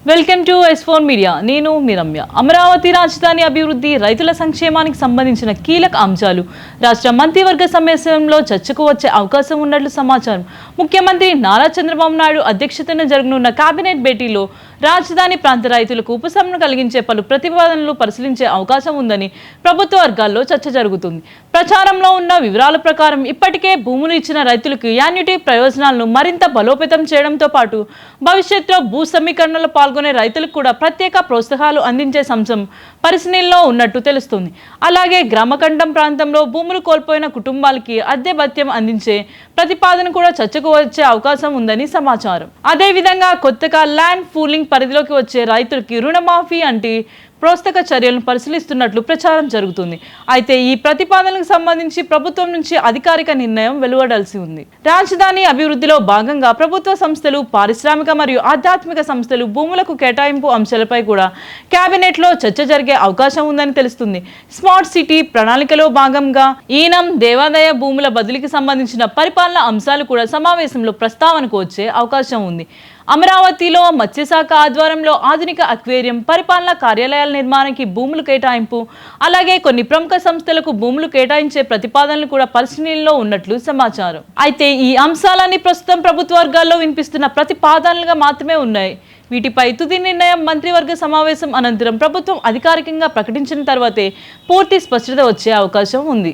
Welcome to S4 media. నేను మీ రమ్య. అమరావతి రాజధాని అభివృద్ధి, రైతుల సంక్షేమానికి సంబంధించిన కీలక అంశాలు రాష్ట్ర మంత్రివర్గ సమావేశంలో చర్చకు వచ్చే అవకాశం ఉన్నట్లు సమాచారం. ముఖ్యమంత్రి నారా చంద్రబాబు నాయుడు అధ్యక్షతన జరగనున్న కేబినెట్ భేటీలో రాజధాని ప్రాంత రైతులకు ఉపశమనం కలిగించే పలు ప్రతిపాదనలు పరిశీలించే అవకాశం ఉందని ప్రభుత్వ వర్గాల్లో చర్చ జరుగుతుంది. ప్రచారంలో ఉన్న వివరాల ప్రకారం ఇప్పటికే భూములు ఇచ్చిన రైతులకు యాన్యుటీ ప్రయోజనాలను మరింత బలోపేతం చేయడంతో పాటు భవిష్యత్తులో భూ సమీకరణలో పాల్గొనే రైతులకు కూడా ప్రత్యేక ప్రోత్సాహాలు అందించే అంశం పరిశీలనలో ఉన్నట్టు తెలుస్తుంది. అలాగే గ్రామకంఠం ప్రాంతంలో భూములు కోల్పోయిన కుటుంబాలకి అద్దె భత్యం అందించే ప్రతిపాదన కూడా చర్చకు వచ్చే అవకాశం ఉందని సమాచారం. అదేవిధంగా కొత్తగా ల్యాండ్ పూలింగ్ పరిధిలోకి వచ్చే రైతులకి రుణమాఫీ అంటే ప్రోత్సాహక చర్యలను పరిశీలిస్తున్నట్లు ప్రచారం జరుగుతుంది. అయితే ఈ ప్రతిపాదనలకు సంబంధించి ప్రభుత్వం నుంచి అధికారిక నిర్ణయం వెలువడాల్సి ఉంది. రాజధాని అభివృద్ధిలో భాగంగా ప్రభుత్వ సంస్థలు, పారిశ్రామిక మరియు ఆధ్యాత్మిక సంస్థలు భూములకు కేటాయింపు అంశాలపై కూడా కేబినెట్ లో చర్చ జరిగే అవకాశం ఉందని తెలుస్తుంది. స్మార్ట్ సిటీ ప్రణాళికలో భాగంగా ఈనం దేవాదాయ భూముల బదిలీకి సంబంధించిన పరిపాలన అంశాలు కూడా సమావేశంలో ప్రస్తావనకు వచ్చే అవకాశం ఉంది. అమరావతిలో మత్స్యశాఖ ఆధ్వర్యంలో ఆధునిక అక్వేరియం, పరిపాలనా కార్యాలయాల నిర్మాణానికి భూములు కేటాయింపు, అలాగే కొన్ని ప్రముఖ సంస్థలకు భూములు కేటాయించే ప్రతిపాదనలు కూడా పరిశీలనలో ఉన్నట్లు సమాచారం. అయితే ఈ అంశాలన్నీ ప్రస్తుతం ప్రభుత్వ వర్గాల్లో వినిపిస్తున్న ప్రతిపాదనలుగా మాత్రమే ఉన్నాయి. వీటిపై తుది నిర్ణయం మంత్రివర్గ సమావేశం అనంతరం ప్రభుత్వం అధికారికంగా ప్రకటించిన తర్వాతే పూర్తి స్పష్టత వచ్చే అవకాశం ఉంది.